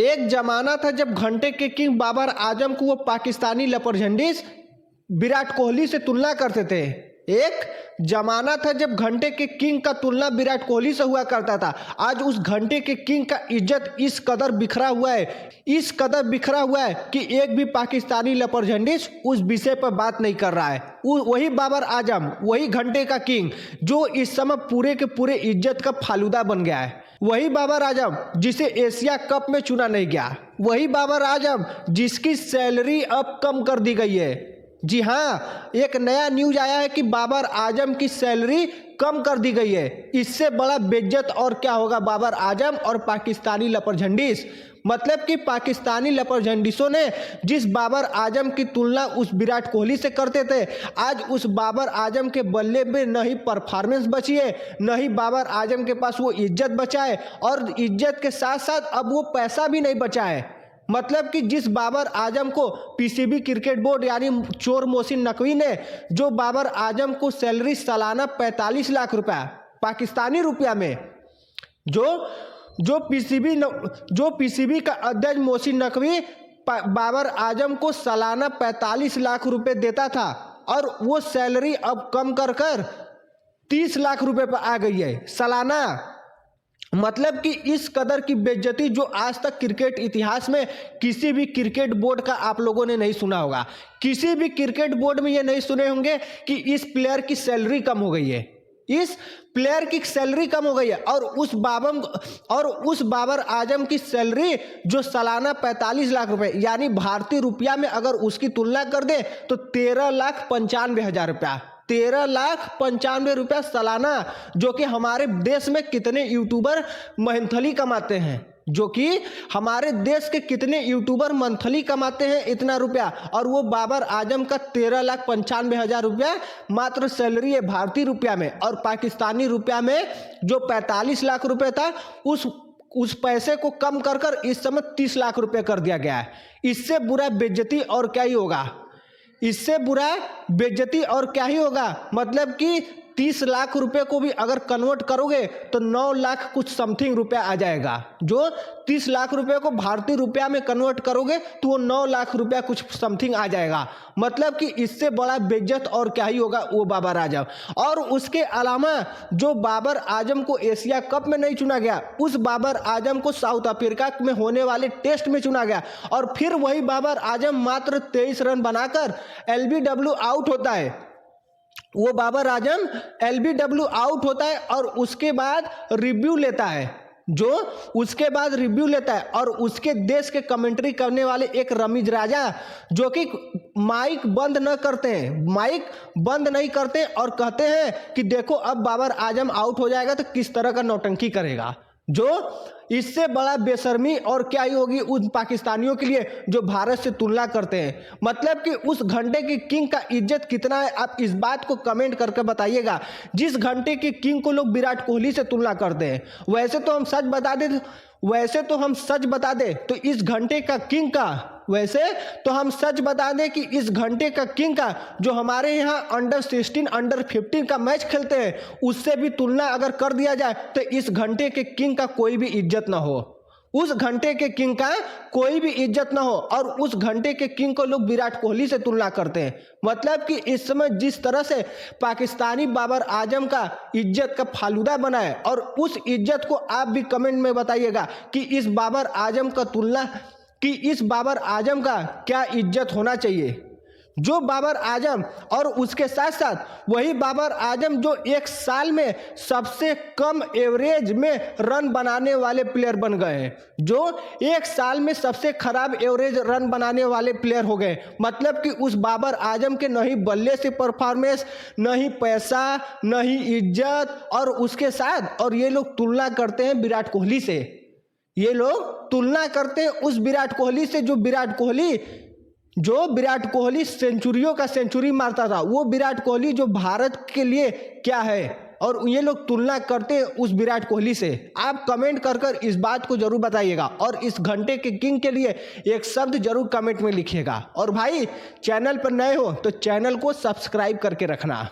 एक जमाना था जब घंटे के किंग बाबर आजम को वो पाकिस्तानी लेपर्जेंडीज विराट कोहली से तुलना करते थे। एक जमाना था जब घंटे के किंग का तुलना विराट कोहली से हुआ करता था। आज उस घंटे के किंग का इज्जत इस कदर बिखरा हुआ है, इस कदर बिखरा हुआ है कि एक भी पाकिस्तानी लेपर्जेंडीज उस विषय पर बात नहीं कर रहा है। वही बाबर आजम, वही घंटे का किंग जो इस समय पूरे के पूरे इज्जत का फालूदा बन गया है। वही बाबर आजम जिसे एशिया कप में चुना नहीं गया। वही बाबर आजम जिसकी सैलरी अब कम कर दी गई है। जी हाँ, एक नया न्यूज आया है कि बाबर आजम की सैलरी कम कर दी गई है। इससे बड़ा बेइज्जत और क्या होगा बाबर आजम और पाकिस्तानी लेपर्जेंडीज। मतलब कि पाकिस्तानी लेपर्जेंडीसों ने जिस बाबर आजम की तुलना उस विराट कोहली से करते थे, आज उस बाबर आजम के बल्ले में न ही परफॉर्मेंस बची है, न ही बाबर आजम के पास वो इज्जत बचा है, और इज्जत के साथ साथ अब वो पैसा भी नहीं बचा है। मतलब कि जिस बाबर आजम को पीसीबी क्रिकेट बोर्ड यानी चोर मोहसिन नकवी ने जो बाबर आजम को सैलरी सालाना 45 लाख रुपया पाकिस्तानी रुपया में, जो पीसीबी का अध्यक्ष मोहसिन नकवी बाबर आजम को सालाना 45 लाख रुपए देता था, और वो सैलरी अब कम कर 30 लाख रुपए पर आ गई है सालाना। मतलब कि इस कदर की बेइज्जती जो आज तक क्रिकेट इतिहास में किसी भी क्रिकेट बोर्ड का आप लोगों ने नहीं सुना होगा। किसी भी क्रिकेट बोर्ड में ये नहीं सुने होंगे कि इस प्लेयर की सैलरी कम हो गई है, इस प्लेयर की सैलरी कम हो गई है, और उस बाबर आजम की सैलरी जो सालाना 45 लाख रुपए यानी भारतीय रुपया में अगर उसकी तुलना कर दे तो 13,95,000 रुपया, 13,95,000 रुपया सालाना, जो कि हमारे देश में कितने यूट्यूबर मंथली कमाते हैं, जो कि हमारे देश के कितने यूट्यूबर मंथली कमाते हैं इतना रुपया, और वो बाबर आजम का 13,95,000 रुपया मात्र सैलरी है भारतीय रुपया में। और पाकिस्तानी रुपया में जो 45 लाख रुपये था उस पैसे को कम कर इस समय 30 लाख रुपये कर दिया गया है। इससे बुरा बेइज्जती और क्या ही होगा, इससे बुरा बेइज्जती और क्या ही होगा। मतलब कि 30 लाख रुपए को भी अगर कन्वर्ट करोगे तो 9 लाख कुछ समथिंग रुपया आ जाएगा। जो 30 लाख रुपए को भारतीय रुपया में कन्वर्ट करोगे तो वो 9 लाख रुपया कुछ समथिंग आ जाएगा। मतलब कि इससे बड़ा बेइज्जत और क्या ही होगा वो बाबर आजम। और उसके अलावा जो बाबर आजम को एशिया कप में नहीं चुना गया, उस बाबर आजम को साउथ अफ्रीका में होने वाले टेस्ट में चुना गया, और फिर वही बाबर आजम मात्र 23 रन बनाकर एलबीडब्ल्यू आउट होता है। वो बाबर आजम एलबीडब्ल्यू आउट होता है और उसके बाद रिव्यू लेता है, और उसके देश के कमेंट्री करने वाले एक रमीज राजा जो कि माइक बंद नहीं करते और कहते हैं कि देखो अब बाबर आजम आउट हो जाएगा तो किस तरह का नौटंकी करेगा। जो इससे बड़ा बेशर्मी और क्या ही होगी उन पाकिस्तानियों के लिए जो भारत से तुलना करते हैं। मतलब कि उस घंटे की किंग का इज्जत कितना है, आप इस बात को कमेंट करके बताइएगा। जिस घंटे की किंग को लोग विराट कोहली से तुलना करते हैं, वैसे तो हम सच बता दें तो इस घंटे का किंग का जो हमारे यहाँ अंडर 16 अंडर 15 का मैच खेलते हैं उससे भी तुलना अगर कर दिया जाए तो इस घंटे के किंग का कोई भी इज्जत ना हो, उस घंटे के किंग का कोई भी इज्जत ना हो। और उस घंटे के किंग को लोग विराट कोहली से तुलना करते हैं। मतलब कि इस समय जिस तरह से पाकिस्तानी बाबर आजम का इज्जत का फालूदा बना है, और उस इज्जत को आप भी कमेंट में बताइएगा कि इस बाबर आजम का क्या इज्जत होना चाहिए। जो बाबर आजम और उसके साथ साथ वही बाबर आजम जो एक साल में सबसे कम एवरेज में रन बनाने वाले प्लेयर बन गए हैं, जो एक साल में सबसे खराब एवरेज रन बनाने वाले प्लेयर हो गए। मतलब कि उस बाबर आजम के न ही बल्ले से परफॉर्मेंस, न ही पैसा, न ही इज्जत, और उसके साथ और ये लोग तुलना करते हैं विराट कोहली से। ये लोग तुलना करते हैं उस विराट कोहली से जो विराट कोहली सेंचुरियों का सेंचुरी मारता था, वो विराट कोहली जो भारत के लिए क्या है, और ये लोग तुलना करते हैं उस विराट कोहली से। आप कमेंट कर इस बात को जरूर बताइएगा, और इस घंटे के किंग के लिए एक शब्द जरूर कमेंट में लिखिएगा। और भाई चैनल पर नए हो तो चैनल को सब्सक्राइब करके रखना।